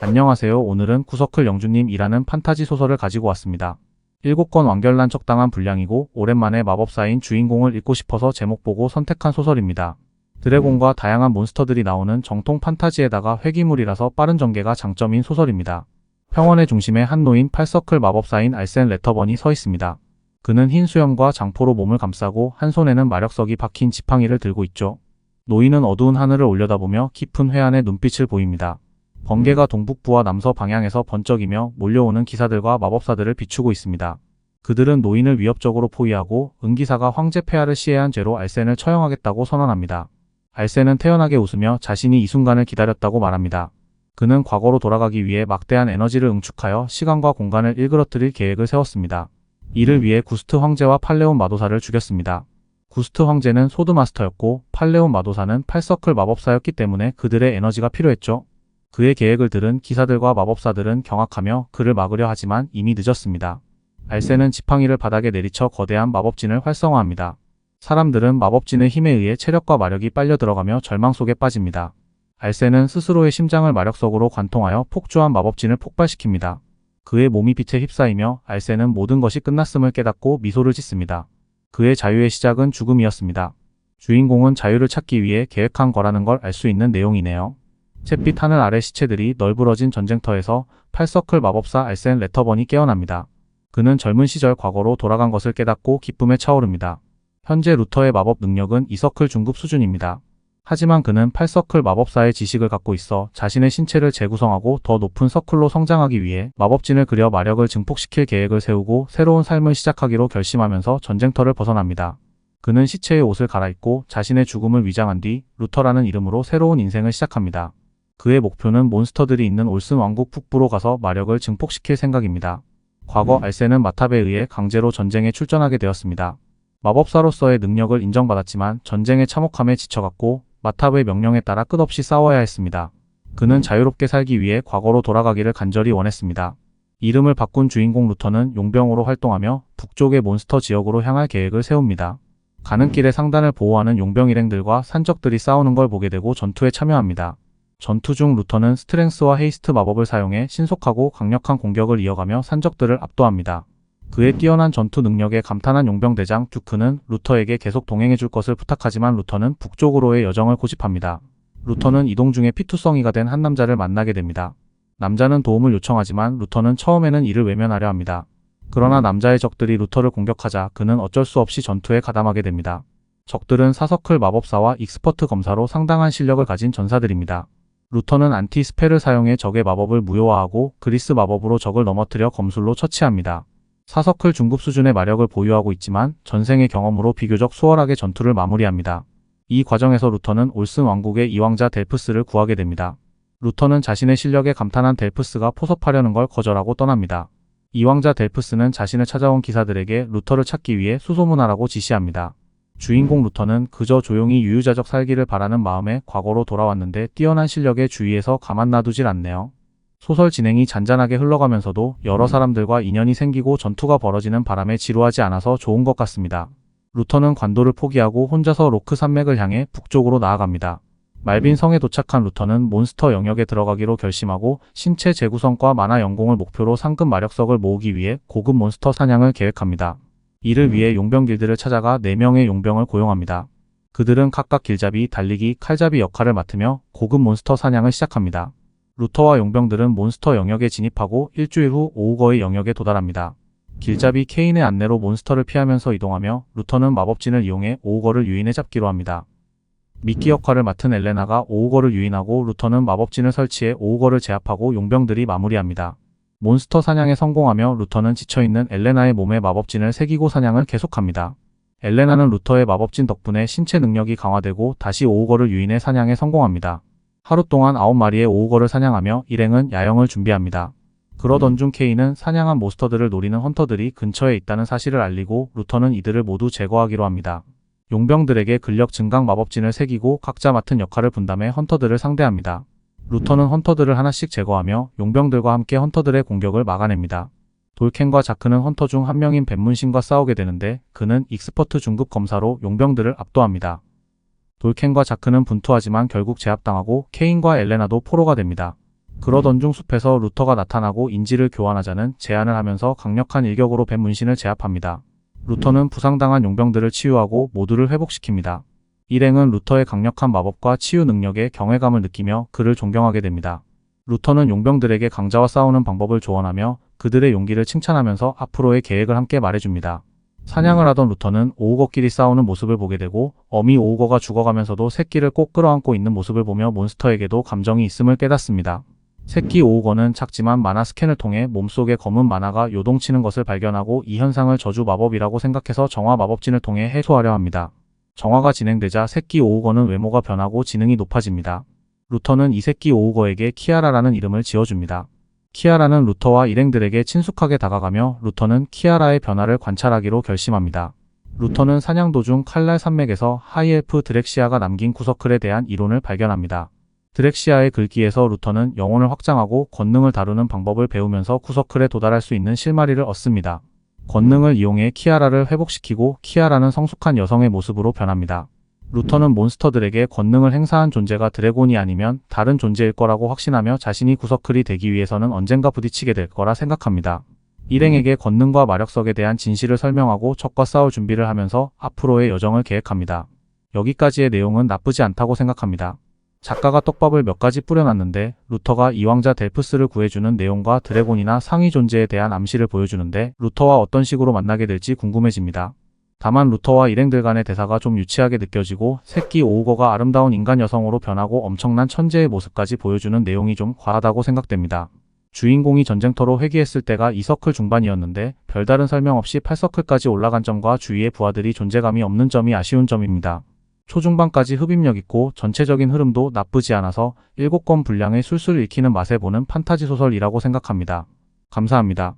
안녕하세요. 오늘은 구서클 영주님이라는 판타지 소설을 가지고 왔습니다. 7권 완결난 적당한 분량이고 오랜만에 마법사인 주인공을 읽고 싶어서 제목 보고 선택한 소설입니다. 드래곤과 다양한 몬스터들이 나오는 정통 판타지에다가 회귀물이라서 빠른 전개가 장점인 소설입니다. 평원의 중심에 한 노인 8서클 마법사인 알센 레터번이 서 있습니다. 그는 흰 수염과 장포로 몸을 감싸고 한 손에는 마력석이 박힌 지팡이를 들고 있죠. 노인은 어두운 하늘을 올려다보며 깊은 회한의 눈빛을 보입니다. 번개가 동북부와 남서 방향에서 번쩍이며 몰려오는 기사들과 마법사들을 비추고 있습니다. 그들은 노인을 위협적으로 포위하고 은기사가 황제 폐하를 시해한 죄로 알센을 처형하겠다고 선언합니다. 알센은 태연하게 웃으며 자신이 이 순간을 기다렸다고 말합니다. 그는 과거로 돌아가기 위해 막대한 에너지를 응축하여 시간과 공간을 일그러뜨릴 계획을 세웠습니다. 이를 위해 구스트 황제와 팔레온 마도사를 죽였습니다. 구스트 황제는 소드마스터였고 팔레온 마도사는 8서클 마법사였기 때문에 그들의 에너지가 필요했죠. 그의 계획을 들은 기사들과 마법사들은 경악하며 그를 막으려 하지만 이미 늦었습니다. 알센은 지팡이를 바닥에 내리쳐 거대한 마법진을 활성화합니다. 사람들은 마법진의 힘에 의해 체력과 마력이 빨려 들어가며 절망 속에 빠집니다. 알센은 스스로의 심장을 마력석으로 관통하여 폭주한 마법진을 폭발시킵니다. 그의 몸이 빛에 휩싸이며 알센은 모든 것이 끝났음을 깨닫고 미소를 짓습니다. 그의 자유의 시작은 죽음이었습니다. 주인공은 자유를 찾기 위해 계획한 거라는 걸 알 수 있는 내용이네요. 잿빛 하늘 아래 시체들이 널브러진 전쟁터에서 8서클 마법사 알센 레터번이 깨어납니다. 그는 젊은 시절 과거로 돌아간 것을 깨닫고 기쁨에 차오릅니다. 현재 루터의 마법 능력은 2서클 중급 수준입니다. 하지만 그는 8서클 마법사의 지식을 갖고 있어 자신의 신체를 재구성하고 더 높은 서클로 성장하기 위해 마법진을 그려 마력을 증폭시킬 계획을 세우고 새로운 삶을 시작하기로 결심하면서 전쟁터를 벗어납니다. 그는 시체의 옷을 갈아입고 자신의 죽음을 위장한 뒤 루터라는 이름으로 새로운 인생을 시작합니다. 그의 목표는 몬스터들이 있는 올슨 왕국 북부로 가서 마력을 증폭시킬 생각입니다. 과거 알센은 마탑에 의해 강제로 전쟁에 출전하게 되었습니다. 마법사로서의 능력을 인정받았지만 전쟁의 참혹함에 지쳐갔고 마탑의 명령에 따라 끝없이 싸워야 했습니다. 그는 자유롭게 살기 위해 과거로 돌아가기를 간절히 원했습니다. 이름을 바꾼 주인공 루터는 용병으로 활동하며 북쪽의 몬스터 지역으로 향할 계획을 세웁니다. 가는 길에 상단을 보호하는 용병 일행들과 산적들이 싸우는 걸 보게 되고 전투에 참여합니다. 전투 중 루터는 스트렝스와 헤이스트 마법을 사용해 신속하고 강력한 공격을 이어가며 산적들을 압도합니다. 그의 뛰어난 전투 능력에 감탄한 용병 대장 듀크는 루터에게 계속 동행해줄 것을 부탁하지만 루터는 북쪽으로의 여정을 고집합니다. 루터는 이동 중에 피투성이가 된 한 남자를 만나게 됩니다. 남자는 도움을 요청하지만 루터는 처음에는 이를 외면하려 합니다. 그러나 남자의 적들이 루터를 공격하자 그는 어쩔 수 없이 전투에 가담하게 됩니다. 적들은 4서클 마법사와 익스퍼트 검사로 상당한 실력을 가진 전사들입니다. 루터는 안티 스펠을 사용해 적의 마법을 무효화하고 그리스 마법으로 적을 넘어뜨려 검술로 처치합니다. 4서클 중급 수준의 마력을 보유하고 있지만 전생의 경험으로 비교적 수월하게 전투를 마무리합니다. 이 과정에서 루터는 올슨 왕국의 이왕자 델프스를 구하게 됩니다. 루터는 자신의 실력에 감탄한 델프스가 포섭하려는 걸 거절하고 떠납니다. 이왕자 델프스는 자신을 찾아온 기사들에게 루터를 찾기 위해 수소문하라고 지시합니다. 주인공 루터는 그저 조용히 유유자적 살기를 바라는 마음에 과거로 돌아왔는데 뛰어난 실력에 주위에서 가만 놔두질 않네요. 소설 진행이 잔잔하게 흘러가면서도 여러 사람들과 인연이 생기고 전투가 벌어지는 바람에 지루하지 않아서 좋은 것 같습니다. 루터는 관도를 포기하고 혼자서 로크 산맥을 향해 북쪽으로 나아갑니다. 말빈 성에 도착한 루터는 몬스터 영역에 들어가기로 결심하고 신체 재구성과 만화 연공을 목표로 상급 마력석을 모으기 위해 고급 몬스터 사냥을 계획합니다. 이를 위해 용병 길드를 찾아가 4명의 용병을 고용합니다. 그들은 각각 길잡이, 달리기, 칼잡이 역할을 맡으며 고급 몬스터 사냥을 시작합니다. 루터와 용병들은 몬스터 영역에 진입하고 일주일 후 오우거의 영역에 도달합니다. 길잡이 케인의 안내로 몬스터를 피하면서 이동하며 루터는 마법진을 이용해 오우거를 유인해 잡기로 합니다. 미끼 역할을 맡은 엘레나가 오우거를 유인하고 루터는 마법진을 설치해 오우거를 제압하고 용병들이 마무리합니다. 몬스터 사냥에 성공하며 루터는 지쳐있는 엘레나의 몸에 마법진을 새기고 사냥을 계속합니다. 엘레나는 루터의 마법진 덕분에 신체 능력이 강화되고 다시 오우거를 유인해 사냥에 성공합니다. 하루 동안 9마리의 오우거를 사냥하며 일행은 야영을 준비합니다. 그러던 중 케인은 사냥한 몬스터들을 노리는 헌터들이 근처에 있다는 사실을 알리고 루터는 이들을 모두 제거하기로 합니다. 용병들에게 근력 증강 마법진을 새기고 각자 맡은 역할을 분담해 헌터들을 상대합니다. 루터는 헌터들을 하나씩 제거하며 용병들과 함께 헌터들의 공격을 막아냅니다. 돌켄과 자크는 헌터 중 한 명인 벤문신과 싸우게 되는데 그는 익스퍼트 중급 검사로 용병들을 압도합니다. 돌켄과 자크는 분투하지만 결국 제압당하고 케인과 엘레나도 포로가 됩니다. 그러던 중 숲에서 루터가 나타나고 인지를 교환하자는 제안을 하면서 강력한 일격으로 뱀 문신을 제압합니다. 루터는 부상당한 용병들을 치유하고 모두를 회복시킵니다. 일행은 루터의 강력한 마법과 치유 능력에 경외감을 느끼며 그를 존경하게 됩니다. 루터는 용병들에게 강자와 싸우는 방법을 조언하며 그들의 용기를 칭찬하면서 앞으로의 계획을 함께 말해줍니다. 사냥을 하던 루터는 오우거끼리 싸우는 모습을 보게 되고 어미 오우거가 죽어가면서도 새끼를 꼭 끌어안고 있는 모습을 보며 몬스터에게도 감정이 있음을 깨닫습니다. 새끼 오우거는 작지만 마나 스캔을 통해 몸속에 검은 마나가 요동치는 것을 발견하고 이 현상을 저주 마법이라고 생각해서 정화 마법진을 통해 해소하려 합니다. 정화가 진행되자 새끼 오우거는 외모가 변하고 지능이 높아집니다. 루터는 이 새끼 오우거에게 키아라라는 이름을 지어줍니다. 키아라는 루터와 일행들에게 친숙하게 다가가며 루터는 키아라의 변화를 관찰하기로 결심합니다. 루터는 사냥 도중 칼날 산맥에서 하이엘프 드렉시아가 남긴 구서클에 대한 이론을 발견합니다. 드렉시아의 글귀에서 루터는 영혼을 확장하고 권능을 다루는 방법을 배우면서 구서클에 도달할 수 있는 실마리를 얻습니다. 권능을 이용해 키아라를 회복시키고 키아라는 성숙한 여성의 모습으로 변합니다. 루터는 몬스터들에게 권능을 행사한 존재가 드래곤이 아니면 다른 존재일 거라고 확신하며 자신이 구서클이 되기 위해서는 언젠가 부딪히게 될 거라 생각합니다. 일행에게 권능과 마력석에 대한 진실을 설명하고 적과 싸울 준비를 하면서 앞으로의 여정을 계획합니다. 여기까지의 내용은 나쁘지 않다고 생각합니다. 작가가 떡밥을 몇 가지 뿌려놨는데 루터가 이왕자 델프스를 구해주는 내용과 드래곤이나 상위 존재에 대한 암시를 보여주는데 루터와 어떤 식으로 만나게 될지 궁금해집니다. 다만 루터와 일행들 간의 대사가 좀 유치하게 느껴지고 새끼 오우거가 아름다운 인간 여성으로 변하고 엄청난 천재의 모습까지 보여주는 내용이 좀 과하다고 생각됩니다. 주인공이 전쟁터로 회귀했을 때가 2서클 중반이었는데 별다른 설명 없이 8서클까지 올라간 점과 주위의 부하들이 존재감이 없는 점이 아쉬운 점입니다. 초중반까지 흡입력 있고 전체적인 흐름도 나쁘지 않아서 7권 분량의 술술 읽히는 맛에 보는 판타지 소설이라고 생각합니다. 감사합니다.